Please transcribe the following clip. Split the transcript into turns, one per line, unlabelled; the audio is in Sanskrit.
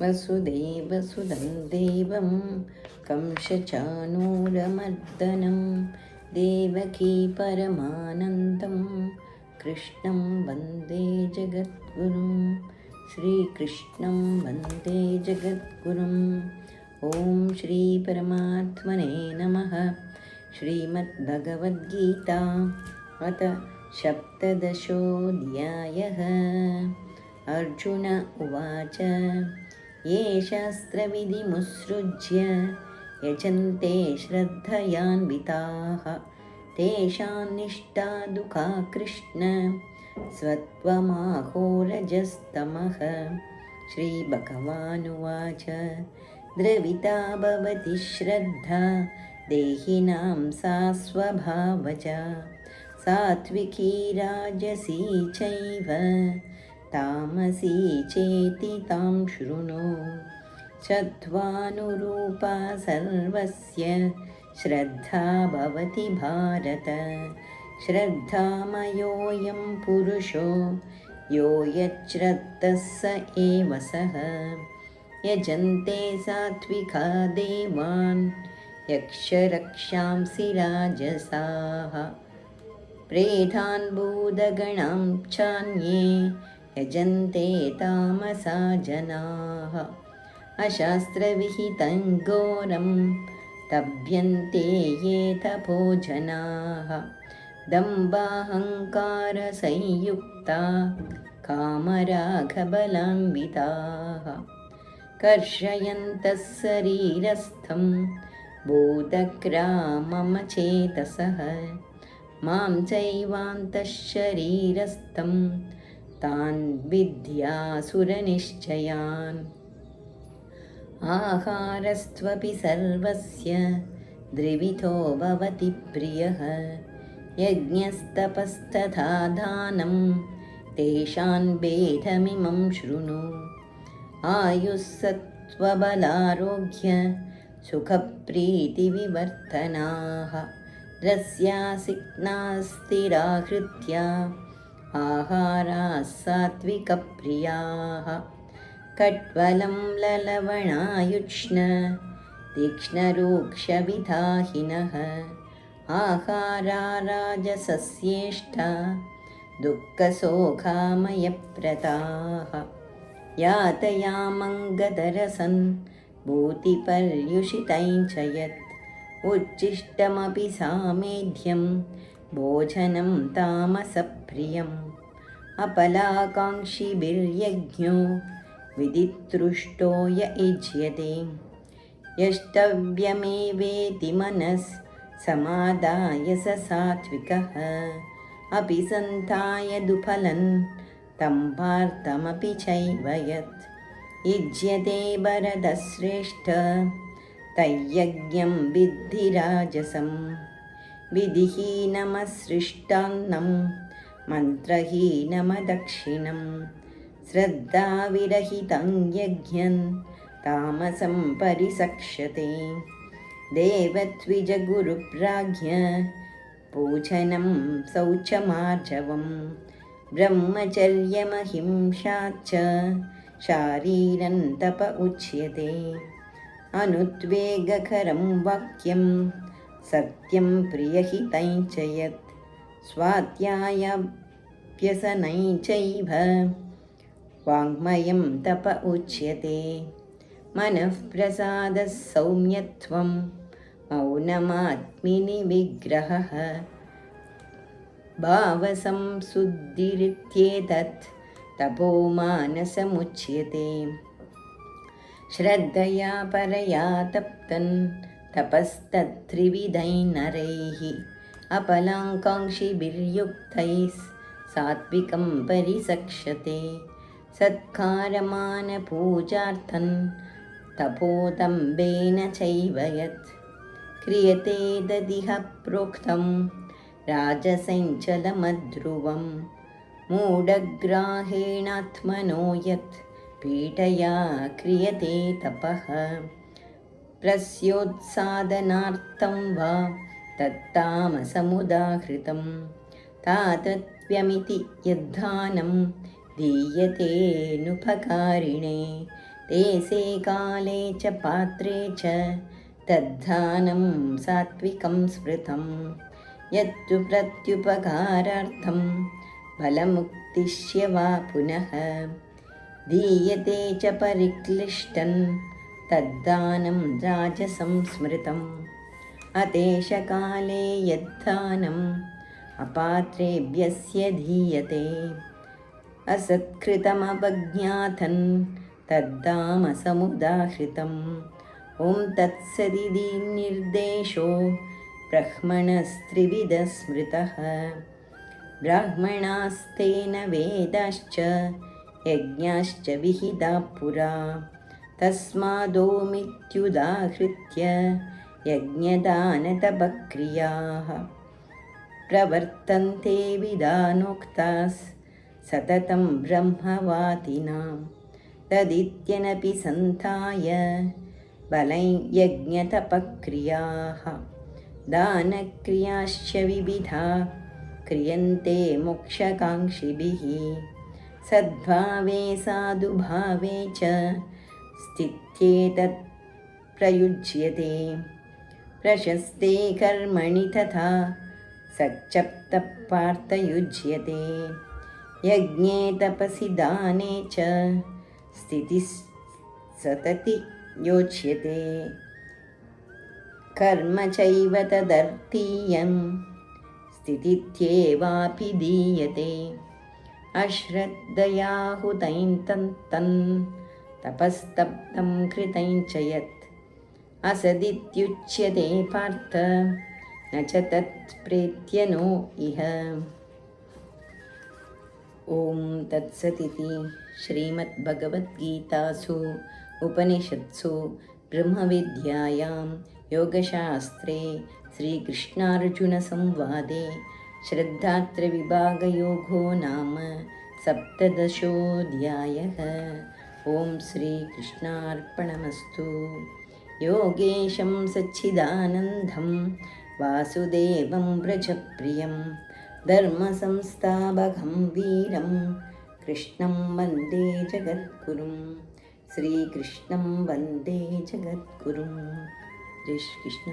वसुदेवसुदं देवं कंसचाणूरमर्दनं देवकी परमानन्दं कृष्णं वन्दे जगद्गुरुं श्रीकृष्णं वन्दे जगद्गुरुम्। ॐ श्रीपरमात्मने नमः। श्रीमद्भगवद्गीता अथ सप्तदशोऽध्यायः। अर्जुन उवाच ये शास्त्रविधिमुत्सृज्य यजन्ते श्रद्धयान्विताः तेषां निष्ठा दुःखा कृष्ण स्वत्वमाहोरजस्तमः। श्रीभगवानुवाच द्रविता भवति श्रद्धा देहिनां सा स्वभावजा सात्विकी राजसी चैव तामसी चेति तां शृणु। सत्त्वानुरूपा सर्वस्य श्रद्धा भवति भारत। श्रद्धामयोऽयं पुरुषो यो यच्छ्रद्धः स एव सः। यजन्ते सात्विका देवान् यक्षरक्षांसि राजसाः प्रेतान् भूतगणां चान्ये यजन्ते तामसा जनाः। अशास्त्रविहितं घोरं तप्यन्ते ये तपोजनाः दम्भाहङ्कारसंयुक्ता कामरागबलान्विताः कर्षयन्तः शरीरस्थं भूतग्राममचेतसः मां चैवान्तः शरीरस्थं तान् विद्यासुरनिश्चयान्। आहारस्त्वपि सर्वस्य द्विविधो भवति प्रियः यज्ञस्तपस्तथा दानं तेषां भेदमिमं शृणु। आयुस्सत्त्वबलारोग्य सुखप्रीतिविवर्धनाः रस्यासिक्नाः स्थिराहृत्या आहाराः सात्विकप्रियाः कट्वलं ललवणायुष्ण तीक्ष्णरूक्षविधाहिनः आहारा राजसस्येष्टा दुःखशोकामयप्रदाः यातयामङ्गदरसन् भूतिपर्युषितं च यत् उच्छिष्टमपि सामेध्यं भोजनं तामसप्रियम् अपलाकाङ्क्षिभिर्यज्ञो विधितृष्टो य युज्यते यष्टव्यमेवेति मनस् समादाय स सात्विकः अपि सन्ताय दुफलं तं पार्थमपि चैव यत् युज्यते भरतश्रेष्ठ तय्यज्ञं विद्धि राजसं विधिहीनमसृष्टान्नं मन्त्रहीनमदक्षिणं श्रद्धाविरहितं यज्ञं तामसं परिसक्ष्यते। देवद्विजगुरुप्राज्ञ पूजनं शौचमार्जवं ब्रह्मचर्यमहिंसा च शारीरं तप उच्यते। अनुद्वेगकरं वाक्यं सत्यं प्रियहितं च यत् स्वाध्यायाभ्यसनं चैव वाङ्मयं तप उच्यते। मनःप्रसादः सौम्यत्वं मौनमात्मनिविग्रहः भावसंशुद्धिरित्येतत् तपोमानसमुच्यते। श्रद्धया परया तप्तं तपस्तत्त्रिविधैः नरैः अपलाकाङ्क्षिभिर्युक्तैः सात्विकं परिसक्ष्यते। सत्कारमानपूजार्थं तपोदम्भेन चैव यत् क्रियते तदिह प्रोक्तं राजसञ्चलमध्रुवं मूढग्राहेणात्मनो यत् पीडया क्रियते तपः प्रस्योत्सादनार्थं वा तत्तामसमुदाहृतं तातत्व्यमिति यद्धानं दीयतेऽनुपकारिणे देशे काले च पात्रे च तद्धानं सात्विकं स्मृतं यत्तु प्रत्युपकारार्थं फलमुक्तिश्य वा पुनः दीयते च परिक्लिष्टं तद्दानं राजसं स्मृतम् अदेशकाले यद्दानम् अपात्रेभ्यस्य दीयते असत्कृतमवज्ञातं तद्दामसमुदाहृतम् ॐ तत्सदिति निर्देशो ब्रह्मणस्त्रिविधः स्मृतः ब्राह्मणास्तेन वेदाश्च यज्ञाश्च विहिताः पुरा तस्मादोमित्युदाहृत्य यज्ञदानतपक्रियाः प्रवर्तन्ते विधानोक्ताः सततं ब्रह्मवादिनां तदित्यनपि सन्धाय बलै यज्ञतपक्रियाः दानक्रियाश्च विविधा क्रियन्ते मोक्षकाङ्क्षिभिः सद्भावे साधुभावे च स्थित्येतत् प्रयुज्यते प्रशस्ते कर्मणि तथा सच्चप्तः पार्थयुज्यते यज्ञे तपसि दाने च स्थितिः सतति योच्यते कर्म चैव तदर्थीयं स्थितित्येवाभिधीयते अश्रद्धयाहुतं तं तपस्तप्तं कृतं च यत् असदित्युच्यते पार्थ न च तत्प्रेत्य नो इह। ॐ तत्सदिति श्रीमद्भगवद्गीतासु उपनिषत्सु ब्रह्मविद्यायां योगशास्त्रे श्रीकृष्णार्जुनसंवादे श्रद्धात्रविभागयोगो नाम सप्तदशोऽध्यायः। ॐ श्रीकृष्णार्पणमस्तु। योगेशं सच्चिदानन्दं वासुदेवं व्रजप्रियं धर्मसंस्थापकं वीरं कृष्णं वन्दे जगद्गुरुं श्रीकृष्णं वन्दे जगद्गुरुं। जय श्री कृष्ण।